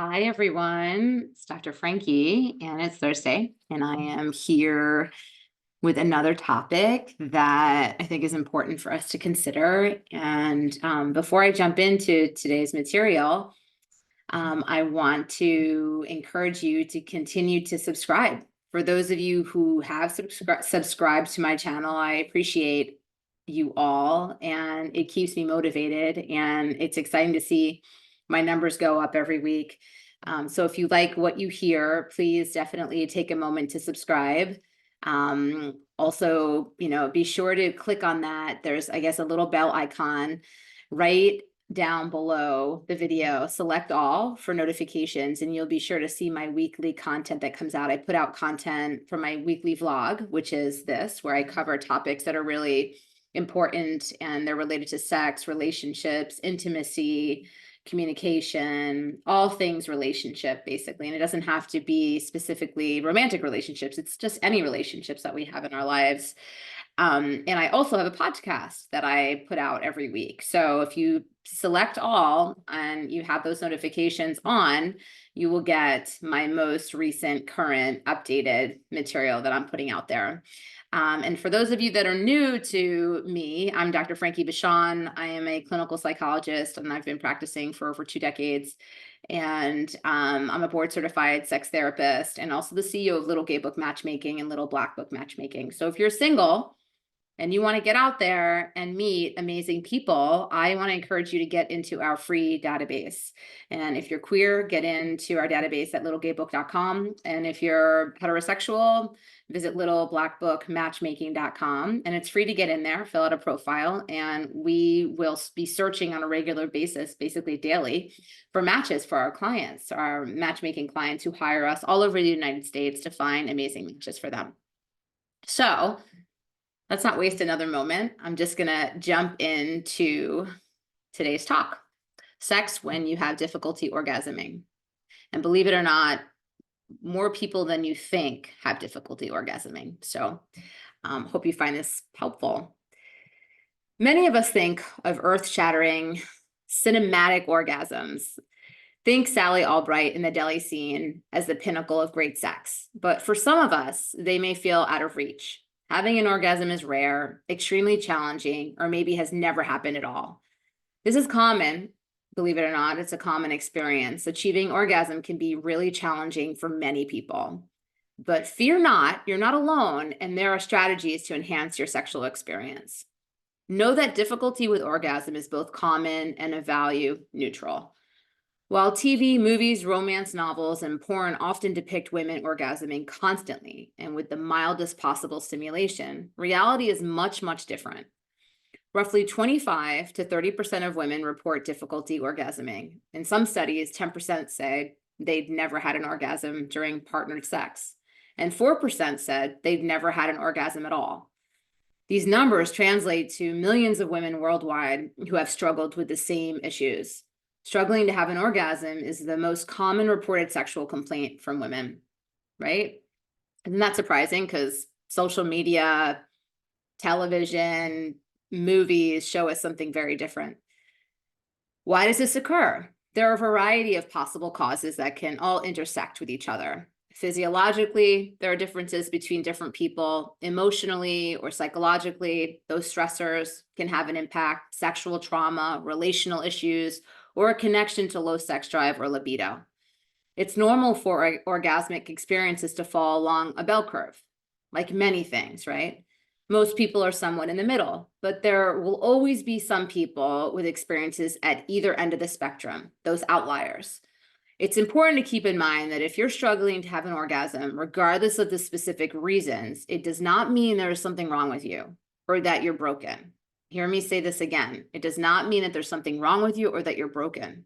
Hi, everyone. It's Dr. Frankie, and it's Thursday, and I am here with another topic that I think is important for us to consider. And before I jump into today's material, I want to encourage you to continue to subscribe. For those of you who have subscribed to my channel, I appreciate you all, and it keeps me motivated, and it's exciting to see my numbers go up every week. So if you like what you hear, please definitely take a moment to subscribe. Also, be sure to click on that. There's, I guess, a little bell icon right down below the video. Select all for notifications, and you'll be sure to see my weekly content that comes out. I put out content for my weekly vlog, which is this, where I cover topics that are really important, and they're related to sex, relationships, intimacy, communication, all things relationship, basically. And it doesn't have to be specifically romantic relationships. It's just any relationships that we have in our lives. And I also have a podcast that I put out every week. So if you select all and you have those notifications on, you will get my most recent, current, updated material that I'm putting out there. And for those of you that are new to me, I'm Dr. Frankie Bichon. I am a clinical psychologist, and I've been practicing for over 2 decades. And I'm a board certified sex therapist, and also the CEO of Little Gay Book Matchmaking and Little Black Book Matchmaking. So if you're single and you want to get out there and meet amazing people, I want to encourage you to get into our free database. And if you're queer, get into our database at littlegaybook.com. And if you're heterosexual, visit littleblackbookmatchmaking.com. And it's free to get in there, fill out a profile, and we will be searching on a regular basis, basically daily, for matches for our clients, our matchmaking clients who hire us all over the United States to find amazing matches for them. So let's not waste another moment. I'm just going to jump into today's talk. Sex when you have difficulty orgasming. And believe it or not, more people than you think have difficulty orgasming. So hope you find this helpful. Many of us think of earth-shattering cinematic orgasms. Think Sally Albright in the deli scene as the pinnacle of great sex. But for some of us, they may feel out of reach. Having an orgasm is rare, extremely challenging, or maybe has never happened at all. This is common, believe it or not. It's a common experience. Achieving orgasm can be really challenging for many people. But fear not, you're not alone, and there are strategies to enhance your sexual experience. Know that difficulty with orgasm is both common and a value neutral. While TV, movies, romance novels, and porn often depict women orgasming constantly and with the mildest possible stimulation, reality is much, much different. Roughly 25 to 30% of women report difficulty orgasming. In some studies, 10% say they'd never had an orgasm during partnered sex, and 4% said they'd never had an orgasm at all. These numbers translate to millions of women worldwide who have struggled with the same issues. Struggling to have an orgasm is the most common reported sexual complaint from women, right? Isn't that surprising? Because social media, television, movies show us something very different. Why does this occur? There are a variety of possible causes that can all intersect with each other. Physiologically, there are differences between different people. Emotionally or psychologically, those stressors can have an impact. Sexual trauma, relational issues, or a connection to low sex drive or libido. It's normal for orgasmic experiences to fall along a bell curve, like many things, right? Most people are somewhat in the middle, but there will always be some people with experiences at either end of the spectrum, those outliers. It's important to keep in mind that if you're struggling to have an orgasm, regardless of the specific reasons, it does not mean there is something wrong with you or that you're broken. Hear me say this again. It does not mean that there's something wrong with you or that you're broken.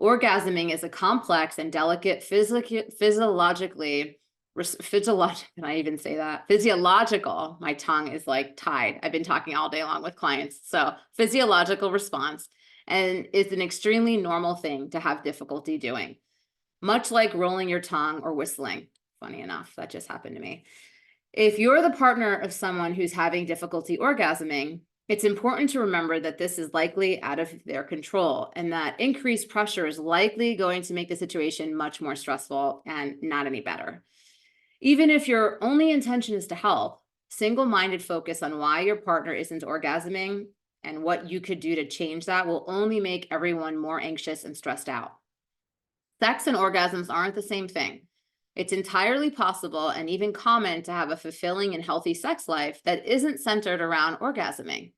Orgasming is a complex and delicate physiological, my tongue is like tied. I've been talking all day long with clients. So physiological response, and it's an extremely normal thing to have difficulty doing. Much like rolling your tongue or whistling. Funny enough, that just happened to me. If you're the partner of someone who's having difficulty orgasming, It's important to remember that this is likely out of their control and that increased pressure is likely going to make the situation much more stressful and not any better. Even if your only intention is to help, single-minded focus on why your partner isn't orgasming and what you could do to change that will only make everyone more anxious and stressed out. Sex and orgasms aren't the same thing. It's entirely possible and even common to have a fulfilling and healthy sex life that isn't centered around orgasming.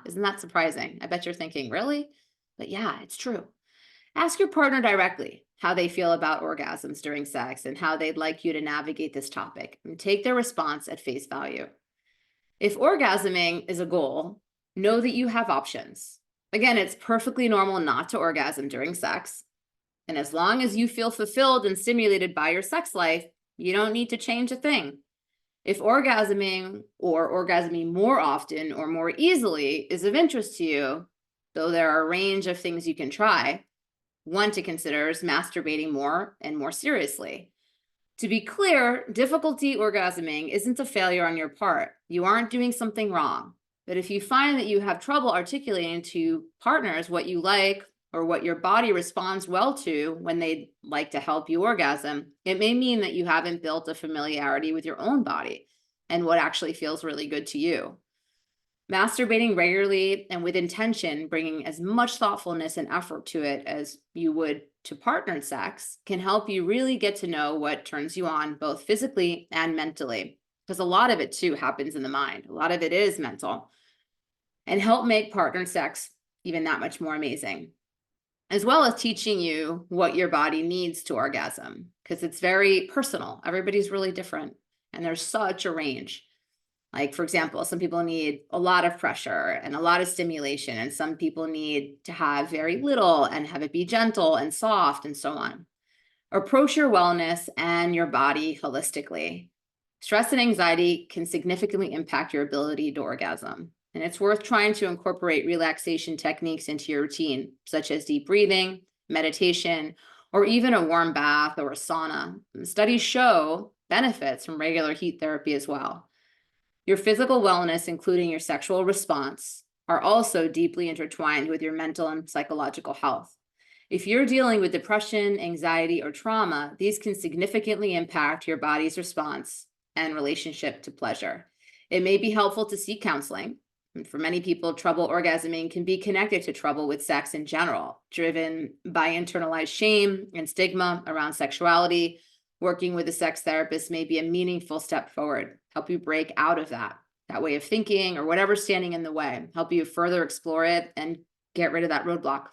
Isn't that surprising? I bet you're thinking, really? But yeah, it's true. Ask your partner directly how they feel about orgasms during sex and how they'd like you to navigate this topic, and take their response at face value. If orgasming is a goal, know that you have options. Again, it's perfectly normal not to orgasm during sex. And as long as you feel fulfilled and stimulated by your sex life, you don't need to change a thing. If orgasming or orgasming more often or more easily is of interest to you, though there are a range of things you can try, one to consider is masturbating more and more seriously. To be clear, difficulty orgasming isn't a failure on your part. You aren't doing something wrong. But if you find that you have trouble articulating to partners what you like or what your body responds well to when they'd like to help you orgasm, it may mean that you haven't built a familiarity with your own body and what actually feels really good to you. Masturbating regularly and with intention, bringing as much thoughtfulness and effort to it as you would to partnered sex, can help you really get to know what turns you on, both physically and mentally. Because a lot of it too happens in the mind. A lot of it is mental, and help make partnered sex even that much more amazing, as well as teaching you what your body needs to orgasm, because it's very personal. Everybody's really different, and there's such a range. Like, for example, some people need a lot of pressure and a lot of stimulation, and some people need to have very little and have it be gentle and soft and so on. Approach your wellness and your body holistically. Stress and anxiety can significantly impact your ability to orgasm, and it's worth trying to incorporate relaxation techniques into your routine, such as deep breathing, meditation, or even a warm bath or a sauna. Studies show benefits from regular heat therapy as well. Your physical wellness, including your sexual response, are also deeply intertwined with your mental and psychological health. If you're dealing with depression, anxiety, or trauma, these can significantly impact your body's response and relationship to pleasure. It may be helpful to seek counseling. And for many people, trouble orgasming can be connected to trouble with sex in general, driven by internalized shame and stigma around sexuality. Working with a sex therapist may be a meaningful step forward, help you break out of that way of thinking or whatever's standing in the way, help you further explore it and get rid of that roadblock.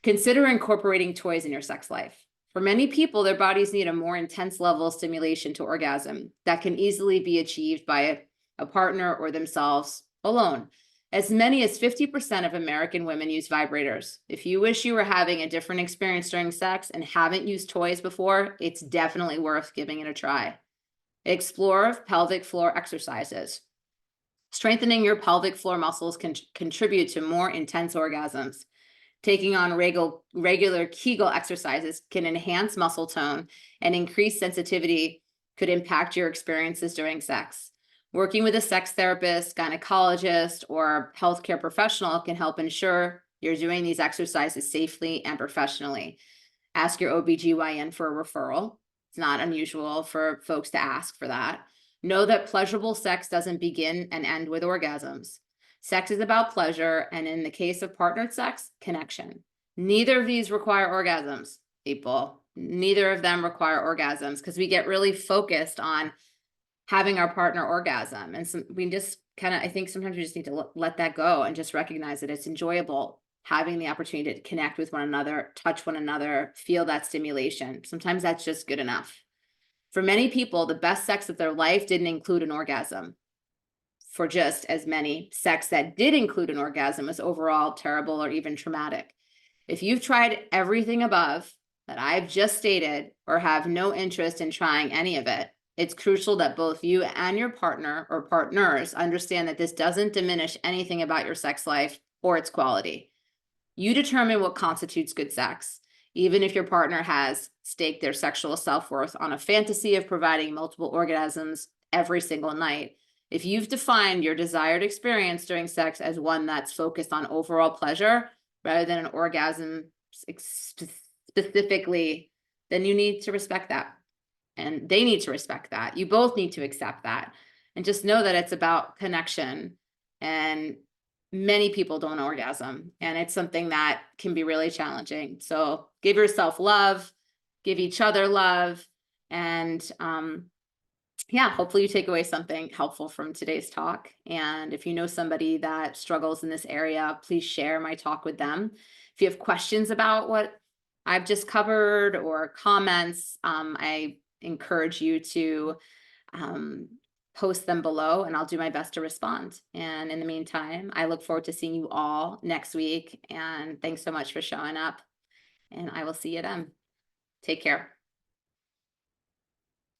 Consider incorporating toys in your sex life. For many people, their bodies need a more intense level of stimulation to orgasm that can easily be achieved by a partner or themselves alone. As many as 50% of American women use vibrators. If you wish you were having a different experience during sex and haven't used toys before, it's definitely worth giving it a try. Explore pelvic floor exercises. Strengthening your pelvic floor muscles can contribute to more intense orgasms. Taking on regular Kegel exercises can enhance muscle tone and increase sensitivity, could impact your experiences during sex. Working with a sex therapist, gynecologist, or healthcare professional can help ensure you're doing these exercises safely and professionally. Ask your OBGYN for a referral. It's not unusual for folks to ask for that. Know that pleasurable sex doesn't begin and end with orgasms. Sex is about pleasure, and in the case of partnered sex, connection. Neither of these require orgasms, people. Neither of them require orgasms, because we get really focused on having our partner orgasm. And we just I think sometimes we just need to let that go and just recognize that it's enjoyable having the opportunity to connect with one another, touch one another, feel that stimulation. Sometimes that's just good enough. For many people, the best sex of their life didn't include an orgasm. For just as many, sex that did include an orgasm was overall terrible or even traumatic. If you've tried everything above that I've just stated or have no interest in trying any of it, it's crucial that both you and your partner or partners understand that this doesn't diminish anything about your sex life or its quality. You determine what constitutes good sex. Even if your partner has staked their sexual self-worth on a fantasy of providing multiple orgasms every single night, If you've defined your desired experience during sex as one that's focused on overall pleasure rather than an orgasm specifically, then you need to respect that. And they need to respect that. You both need to accept that. And just know that it's about connection. And many people don't orgasm. And it's something that can be really challenging. So give yourself love, give each other love. And yeah, hopefully you take away something helpful from today's talk. And if you know somebody that struggles in this area, please share my talk with them. If you have questions about what I've just covered or comments, I encourage you to post them below and I'll do my best to respond. And in the meantime, I look forward to seeing you all next week. And thanks so much for showing up. And I will see you then. Take care.